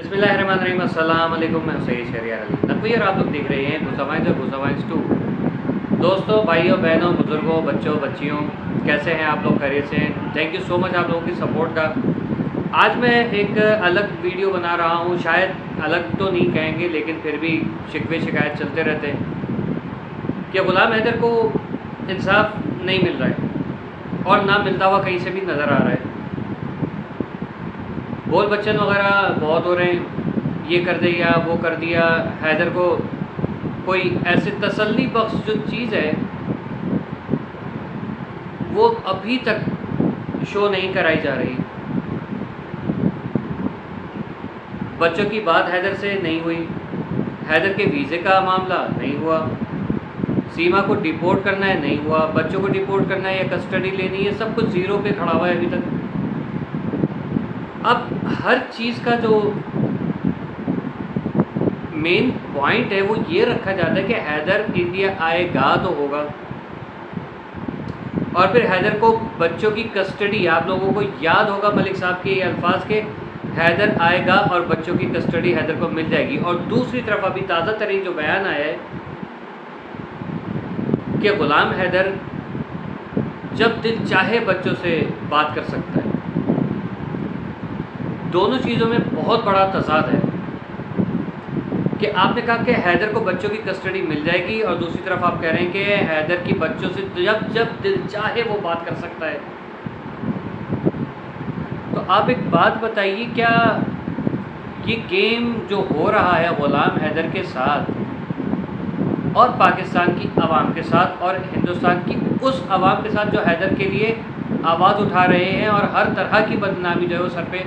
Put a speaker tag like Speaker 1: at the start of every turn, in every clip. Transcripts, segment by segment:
Speaker 1: बिस्मिल्लाहिर्रहमानिर्रहीम, अस्सलाम वालेकुम। मैं सैयद शहरियार अली नकवी और आप लोग देख रहे हैं भूसावाइंस और भूसावाइंस 2। दोस्तों, भाइयों, बहनों, बुज़ुर्गों, बच्चों, बच्चियों, कैसे हैं आप लोग? खैरियत से? थैंक यू सो मच आप लोगों की सपोर्ट का। आज मैं एक अलग वीडियो बना रहा हूँ। शायद अलग तो नहीं कहेंगे, लेकिन फिर भी शिकवे शिकायत चलते रहते हैं कि ग़ुलाम हैदर को इंसाफ नहीं मिल रहा है और ना मिलता हुआ कहीं से भी नज़र आ रहा है। बोल बच्चन वगैरह बहुत हो रहे हैं, ये कर दिया वो कर दिया। हैदर को कोई ऐसी तसल्ली बख्श जो चीज़ है वो अभी तक शो नहीं कराई जा रही। बच्चों की बात हैदर से नहीं हुई, हैदर के वीज़े का मामला नहीं हुआ, सीमा को डिपोर्ट करना है नहीं हुआ, बच्चों को डिपोर्ट करना है या कस्टडी लेनी है, सब कुछ ज़ीरो पे खड़ा हुआ है अभी तक। अब हर चीज़ का जो मेन पॉइंट है वो ये रखा जाता है कि हैदर इंडिया आएगा तो होगा, और फिर हैदर को बच्चों की कस्टडी, आप लोगों को याद होगा मलिक साहब के ये अल्फाज के, हैदर आएगा और बच्चों की कस्टडी हैदर को मिल जाएगी। और दूसरी तरफ अभी ताज़ा तरीन जो बयान आया है कि ग़ुलाम हैदर जब दिल चाहे बच्चों से बात कर सकता है। दोनों चीज़ों में बहुत बड़ा तज़ाद है कि आपने कहा कि हैदर को बच्चों की कस्टडी मिल जाएगी और दूसरी तरफ आप कह रहे हैं कि हैदर की बच्चों से जब दिल चाहे वो बात कर सकता है। तो आप एक बात बताइए, क्या ये गेम जो हो रहा है ग़ुलाम हैदर के साथ और पाकिस्तान की आवाम के साथ और हिंदुस्तान की उस आवाम के साथ जो हैदर के लिए आवाज़ उठा रहे हैं और हर तरह की बदनामी जो है वो सर पे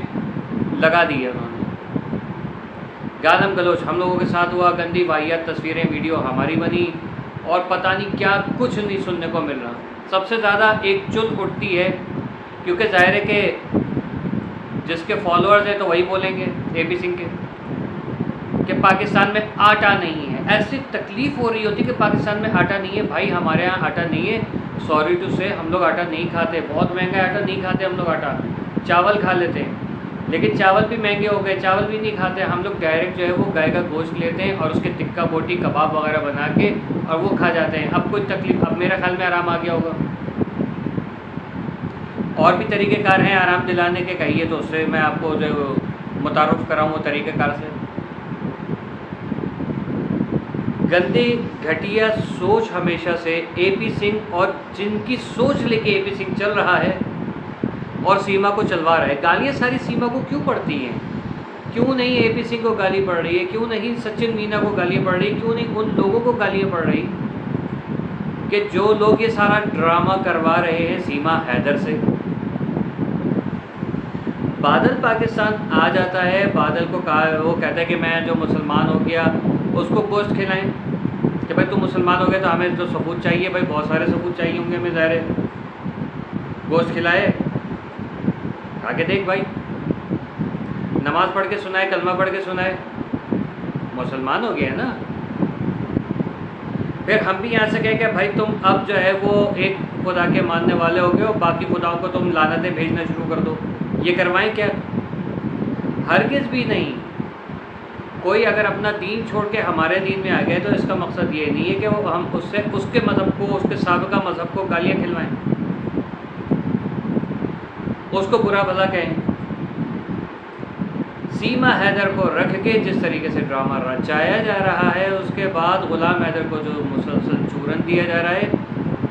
Speaker 1: लगा दी है उन्होंने, गालम गलोच हम लोगों के साथ हुआ, गंदी वाहियात तस्वीरें वीडियो हमारी बनी और पता नहीं क्या कुछ नहीं सुनने को मिल रहा। सबसे ज़्यादा एक चुल उठती है क्योंकि ज़ाहिर है कि जिसके फॉलोअर्स हैं तो वही बोलेंगे AP सिंह के कि पाकिस्तान में आटा नहीं है। ऐसी तकलीफ़ हो रही होती कि पाकिस्तान में आटा नहीं है। भाई हमारे यहाँ आटा नहीं है, सॉरी टू से हम लोग आटा नहीं खाते, बहुत महंगा आटा नहीं खाते हम लोग। आटा चावल खा लेते हैं, लेकिन चावल भी महंगे हो गए, चावल भी नहीं खाते हम लोग। डायरेक्ट जो है वो गाय का गोश्त लेते हैं और उसके टिक्का बोटी कबाब वगैरह बना के और वो खा जाते हैं। अब कोई तकलीफ़, अब मेरा ख्याल में आराम आ गया होगा। और भी तरीक़ेकार हैं आराम दिलाने के, कहिए तो उससे मैं आपको जो मुतारुफ़ कराऊँ वो तरीक़ेकार से। गंदी घटिया सोच हमेशा से AP सिंह और जिनकी सोच लेके AP सिंह चल रहा है और सीमा को चलवा रहा है। गालियाँ सारी सीमा को क्यों पड़ती हैं? क्यों नहीं AP सिंह को गाली पड़ रही है? क्यों नहीं सचिन मीना को गालियाँ पड़ रही? क्यों नहीं उन लोगों को गालियाँ पड़ रही कि जो लोग ये सारा ड्रामा करवा रहे हैं सीमा हैदर से? बादल पाकिस्तान आ जाता है, बादल को वो कहता है कि मैं जो मुसलमान हो गया उसको गोश्त खिलाएं कि भाई तू मुसलमान हो गया तो हमें तो सबूत चाहिए, भाई बहुत सारे सबूत चाहिए होंगे हमें, ज़ाहिर है। गोश्त खिलाए, आगे देख भाई, नमाज़ पढ़ के सुनाए, कलमा पढ़ के सुनाए, मुसलमान हो गया ना। फिर हम भी यहाँ से कहें कि भाई तुम अब जो है वो एक खुदा के मानने वाले हो गए और बाकी खुदाओं को तुम लानतें भेजना शुरू कर दो। ये करवाएं क्या? हरगिज़ भी नहीं। कोई अगर अपना दीन छोड़ के हमारे दीन में आ गए तो इसका मकसद ये नहीं है कि वो हम उससे उसके मज़हब को, उसके साबिक़ा मज़हब को गालियाँ खिलवाएं, उसको बुरा भला कहें। सीमा हैदर को रख के जिस तरीके से ड्रामा रचाया जा रहा है, उसके बाद ग़ुलाम हैदर को जो मुसलसल चूरन दिया जा रहा है,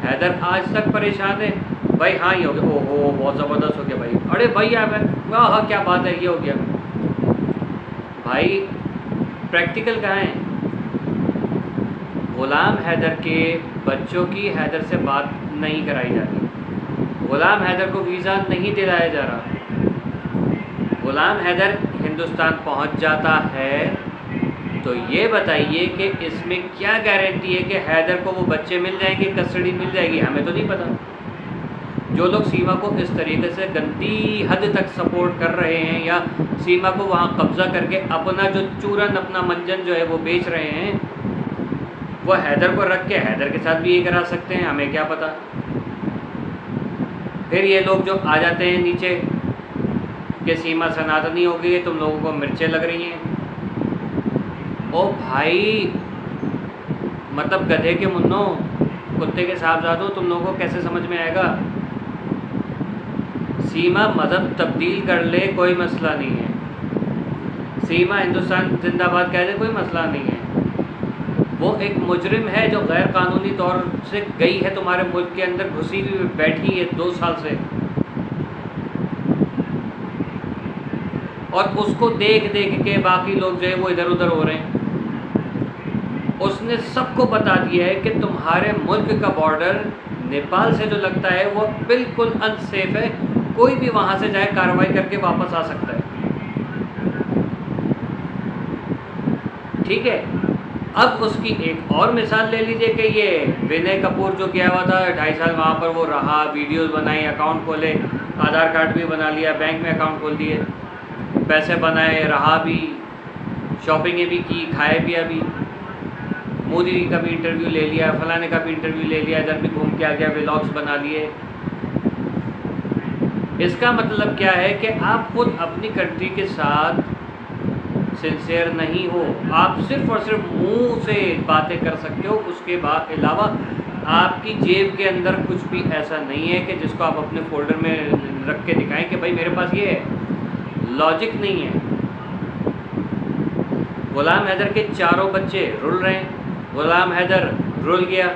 Speaker 1: हैदर आज तक परेशान है। भाई हाँ ये हो गया, ओहो बहुत ज़बरदस्त हो गया भाई, अरे भाई आप हाँ क्या बात है, ये हो गया। भाई प्रैक्टिकल कहाँ है? ग़ुलाम हैदर के बच्चों की हैदर से बात नहीं कराई जा रही, ग़ुलाम हैदर को वीज़ा नहीं दिलाया जा रहा। ग़ुलाम हैदर हिंदुस्तान पहुंच जाता है तो ये बताइए कि इसमें क्या गारंटी है कि हैदर को वो बच्चे मिल जाएंगे, कस्टडी मिल जाएगी? हमें तो नहीं पता। जो लोग सीमा को इस तरीके से गंदी हद तक सपोर्ट कर रहे हैं या सीमा को वहाँ कब्ज़ा करके अपना जो चूरन, अपना मंजन जो है वो बेच रहे हैं, वो हैदर को रख के हैदर के साथ भी ये करा सकते हैं, हमें क्या पता। फिर ये लोग जो आ जाते हैं नीचे कि सीमा सनातनी हो गई है, तुम लोगों को मिर्चें लग रही हैं। ओ भाई, मतलब गधे के मुन्नो, कुत्ते के साहबजादों, तुम लोगों को कैसे समझ में आएगा? सीमा मज़हब तब्दील कर ले, कोई मसला नहीं है। सीमा हिंदुस्तान जिंदाबाद कह दे, कोई मसला नहीं है। वो एक मुजरिम है जो गैर कानूनी तौर से गई है तुम्हारे मुल्क के अंदर, घुसी हुई बैठी है 2 साल से, और उसको देख देख के बाकी लोग जो है वो इधर उधर हो रहे हैं। उसने सबको बता दिया है कि तुम्हारे मुल्क का बॉर्डर नेपाल से जो लगता है वो बिल्कुल अनसेफ है, कोई भी वहाँ से जाए कार्रवाई करके वापस आ सकता है। ठीक है, अब उसकी एक और मिसाल ले लीजिए कि ये विनय कपूर जो गया हुआ था 2.5 साल वहाँ पर, वो रहा, वीडियोस बनाई, अकाउंट खोले, आधार कार्ड भी बना लिया, बैंक में अकाउंट खोल दिए, पैसे बनाए, रहा भी, शॉपिंगें भी की, खाए पिया भी, मोदी का भी इंटरव्यू ले लिया, फलाने का भी इंटरव्यू ले लिया, इधर भी घूम के आ गया, व्लॉग्स बना लिए। इसका मतलब क्या है कि आप खुद अपनी कंट्री के साथ सिंसियर नहीं हो। आप सिर्फ और सिर्फ मुंह से बातें कर सकते हो, उसके बाद अलावा आपकी जेब के अंदर कुछ भी ऐसा नहीं है कि जिसको आप अपने फोल्डर में रख के दिखाएं कि भाई मेरे पास ये है। लॉजिक नहीं है। गुलाम हैदर के 4 बच्चे रुल रहे हैं, गुलाम हैदर रुल गया,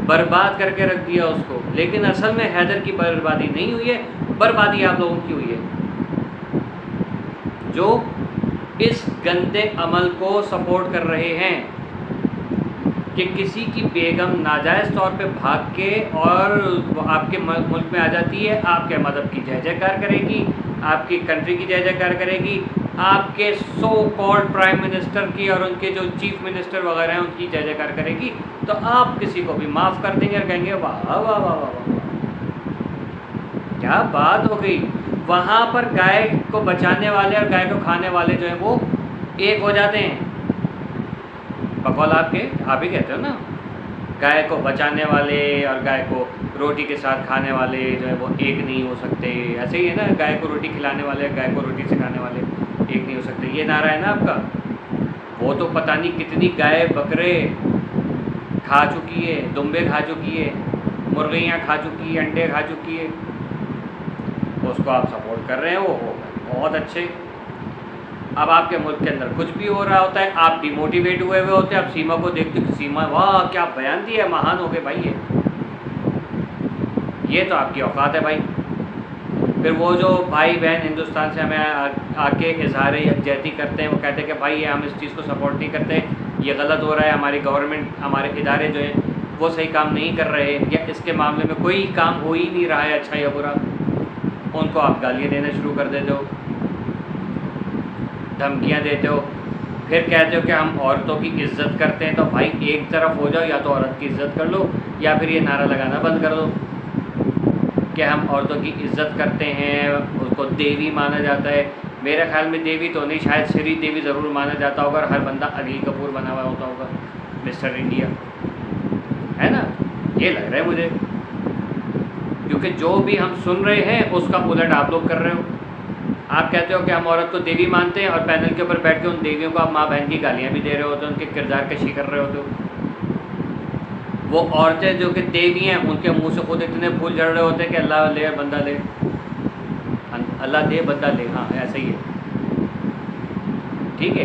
Speaker 1: बर्बाद करके रख दिया उसको, लेकिन असल में हैदर की बर्बादी नहीं हुई है, बर्बादी आप लोगों की हुई है जो इस गंदे अमल को सपोर्ट कर रहे हैं कि किसी की बेगम नाजायज़ तौर पे भाग के और आपके मुल्क में आ जाती है, आपके मज़हब की जय जयकार करेगी, आपकी कंट्री की जय जयकार करेगी, आपके सो कॉल्ड प्राइम मिनिस्टर की और उनके जो चीफ मिनिस्टर वगैरह हैं उनकी जय जयकार करेगी, तो आप किसी को भी माफ़ कर देंगे और कहेंगे वाह वाह वाह वाह वाह, क्या बात हो गई। वहाँ पर गाय को बचाने वाले और गाय को खाने वाले जो हैं वो एक हो जाते हैं। बकौल आपके, आप ही कहते हो ना, गाय को बचाने वाले और गाय को रोटी के साथ खाने वाले जो है वो एक नहीं हो सकते। ऐसे ही है ना, गाय को रोटी खिलाने वाले, गाय को रोटी सिखाने वाले एक नहीं हो सकते। ये नारा है ना आपका। वो तो पता नहीं कितनी गाय बकरे खा चुकी है, दुम्बे खा चुकी है, मुर्गियाँ खा चुकी है, अंडे खा चुकी है, उसको आप सपोर्ट कर रहे हैं। वो बहुत अच्छे। अब आपके मुल्क के अंदर कुछ भी हो रहा होता है, आप डिमोटिवेट हुए हुए होते हैं, आप सीमा को देखते हो, सीमा वाह क्या बयान दिया है, महान हो गए भाई। ये तो आपकी औकात है भाई। फिर वो जो भाई बहन हिंदुस्तान से हमें आके इजहार यकजहती करते हैं, वो कहते हैं कि भाई हम इस चीज़ को सपोर्ट नहीं करते, ये गलत हो रहा है, हमारी गवर्नमेंट, हमारे इदारे जो हैं वो सही काम नहीं कर रहे, या इसके मामले में कोई काम हो ही नहीं रहा है अच्छा या बुरा, उनको आप गालियाँ देना शुरू कर देते हो, धमकियाँ देते हो, फिर कहते हो कि हम औरतों की इज़्ज़त करते हैं। तो भाई एक तरफ हो जाओ, या तो औरत की इज़्ज़त कर लो, या फिर ये नारा लगाना बंद कर दो कि हम औरतों की इज़्ज़त करते हैं, उसको देवी माना जाता है। मेरे ख्याल में देवी तो नहीं, शायद श्री देवी ज़रूर माना जाता होगा, और हर बंदा अनिल कपूर बना हुआ होता होगा, मिस्टर इंडिया, है ना, ये लग रहा है मुझे, क्योंकि जो भी हम सुन रहे हैं उसका उलट आप लोग कर रहे हो। आप कहते हो कि हम औरत को देवी मानते हैं, और पैनल के ऊपर बैठ के उन देवियों को आप माँ बहन की गालियाँ भी दे रहे होते हो, उनके किरदार कशी कर रहे होते हो। वो औरतें जो कि देवी हैं, उनके मुंह से खुद इतने फूल झड़ रहे होते हैं कि अल्लाह ले बंदा ले, अल्लाह दे बंदा ले, हाँ ऐसा ही है। ठीक है,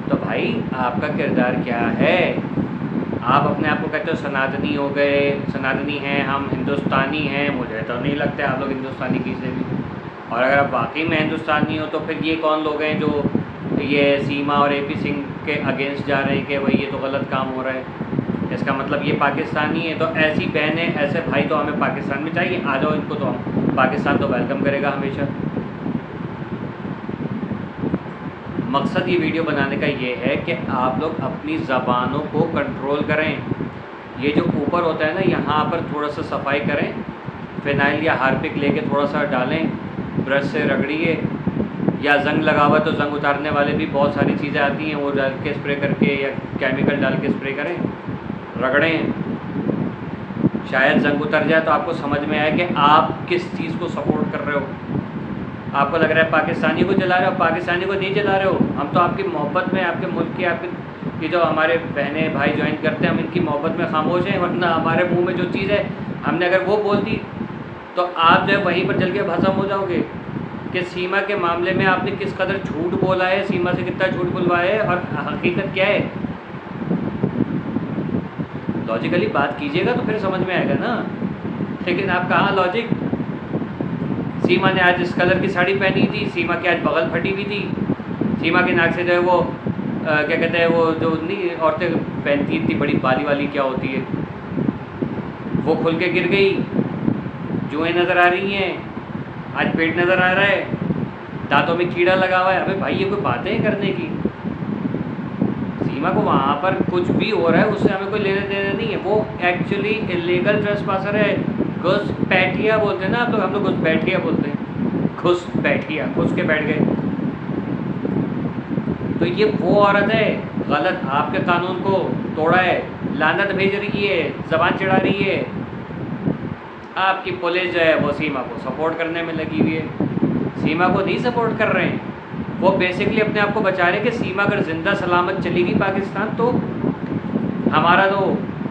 Speaker 1: तो भाई आपका किरदार क्या है? आप अपने आप को कहते हो सनातनी हो गए, सनातनी हैं, हम हिंदुस्तानी हैं। मुझे तो नहीं लगता आप लोग हिंदुस्तानी किसी भी, और अगर आप वाकई में हिंदुस्तानी हो तो फिर ये कौन लोग हैं जो ये सीमा और AP सिंह के अगेंस्ट जा रहे हैं कि भाई ये तो गलत काम हो रहा है, इसका मतलब ये पाकिस्तानी है। तो ऐसी बहनें, ऐसे भाई तो हमें पाकिस्तान में चाहिए, आ जाओ इनको, तो हम पाकिस्तान तो वेलकम करेगा हमेशा। मकसद ये वीडियो बनाने का ये है कि आप लोग अपनी ज़बानों को कंट्रोल करें। ये जो ऊपर होता है ना, यहाँ पर थोड़ा सा सफाई करें, फिनाइल या हार्पिक लेके थोड़ा सा डालें, ब्रश से रगड़िए, या जंग लगा हुआ तो जंग उतारने वाले भी बहुत सारी चीज़ें आती हैं, वो डाल के स्प्रे करके या केमिकल डाल के स्प्रे करें, रगड़ें, शायद जंग उतर जाए तो आपको समझ में आए कि आप किस चीज़ को सपोर्ट कर रहे हो। आपको लग रहा है पाकिस्तानी को जला रहे हो, पाकिस्तानी को नहीं जला रहे हो। हम तो आपकी मोहब्बत में, आपके मुल्क की, आपकी कि जो हमारे बहनें भाई ज्वाइन करते हैं, हम इनकी मोहब्बत में खामोश हैं। वरना हमारे मुंह में जो चीज़ है, हमने अगर वो बोल दी तो आप जो है वहीं पर जल के भस्म हो जाओगे कि सीमा के मामले में आपने किस कदर झूठ बोला है, सीमा से कितना झूठ बुलवाया है और हकीकत क्या है। लॉजिकली बात कीजिएगा तो फिर समझ में आएगा ना। लेकिन आप कहाँ लॉजिक। सीमा ने आज इस कलर की साड़ी पहनी थी, सीमा की आज बगल फटी हुई थी, सीमा के नाक से जो है वो क्या कहते हैं, वो जो नहीं औरतें पहनती थी बड़ी बाली वाली, क्या होती है, वो खुल के गिर गई। जुएँ नज़र आ रही हैं, आज पेट नज़र आ रहा है, दांतों में कीड़ा लगा हुआ है। अबे भाई ये कोई बातें हैं करने की। सीमा को वहाँ पर कुछ भी हो रहा है उससे हमें कोई लेने देने नहीं है। वो एक्चुअली इलीगल ट्रेसपासर है, घुसपैठिया बोलते हैं ना आप लोग, हम लोग घुसपैठिया बोलते हैं, घुसपैठिया, घुस के बैठ गए। तो ये वो औरत है गलत, आपके कानून को तोड़ा है, लानत भेज रही है, ज़बान चढ़ा रही है। आपकी पुलिस जो है वो सीमा को सपोर्ट करने में लगी हुई है। सीमा को नहीं सपोर्ट कर रहे हैं, वो बेसिकली अपने आप को बचा रहे हैं कि सीमा अगर ज़िंदा सलामत चली गई पाकिस्तान तो हमारा तो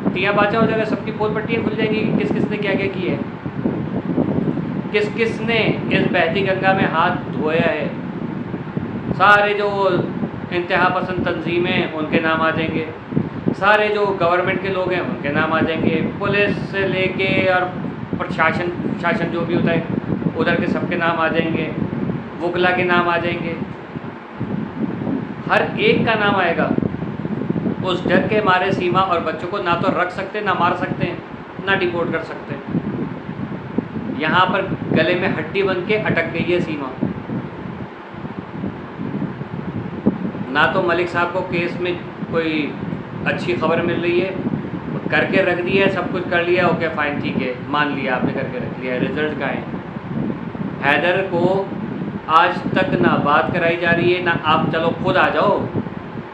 Speaker 1: तिया बाचा हो जाएगा, सबकी पोल पट्टियाँ खुल जाएंगी कि किस किस ने क्या क्या किया है, किस किस ने इस बहती गंगा में हाथ धोया है। सारे जो इंतहा पसंद तंजीमें उनके नाम आ जाएंगे, सारे जो गवर्नमेंट के लोग हैं उनके नाम आ जाएंगे, पुलिस से लेके और प्रशासन शासन जो भी होता है उधर के सबके नाम आ जाएंगे, वकला के नाम आ जाएंगे, हर एक का नाम आएगा। उस डर के मारे सीमा और बच्चों को ना तो रख सकते, ना मार सकते हैं, ना डिपोर्ट कर सकते हैं। यहाँ पर गले में हड्डी बन के अटक गई है सीमा। ना तो मलिक साहब को केस में कोई अच्छी खबर मिल रही है, करके रख दिया है, सब कुछ कर लिया, ओके फाइन ठीक है, मान लिया आपने करके रख लिया, रिजल्ट का है। हैदर को आज तक ना बात कराई जा रही है, ना आप चलो खुद आ जाओ।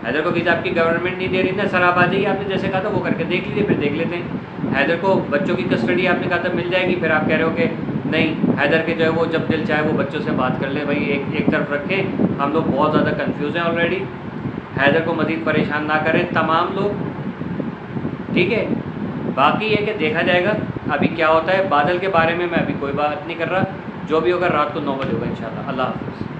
Speaker 1: हैदर को वीज़ा आपकी गवर्नमेंट नहीं दे रही ना, सर आप आ जाइए, आपने जैसे कहा था वो करके देख लीजिए, फिर देख लेते हैं। हैदर को बच्चों की कस्टडी आपने कहा था मिल जाएगी, फिर आप कह रहे हो कि नहीं, हैदर के जो है वो जब दिल चाहे वो बच्चों से बात कर ले। भाई एक तरफ रखें, हम लोग बहुत ज़्यादा कन्फ्यूज़ हैं ऑलरेडी। हैदर को मज़ीद परेशान ना करें तमाम लोग, ठीक है। बाकी ये कि देखा जाएगा अभी क्या होता है। बादल के बारे में मैं अभी कोई बात नहीं कर रहा, जो भी होगा रात को 9 बजे होगा इंशाल्लाह। अल्लाह हाफ़िज़।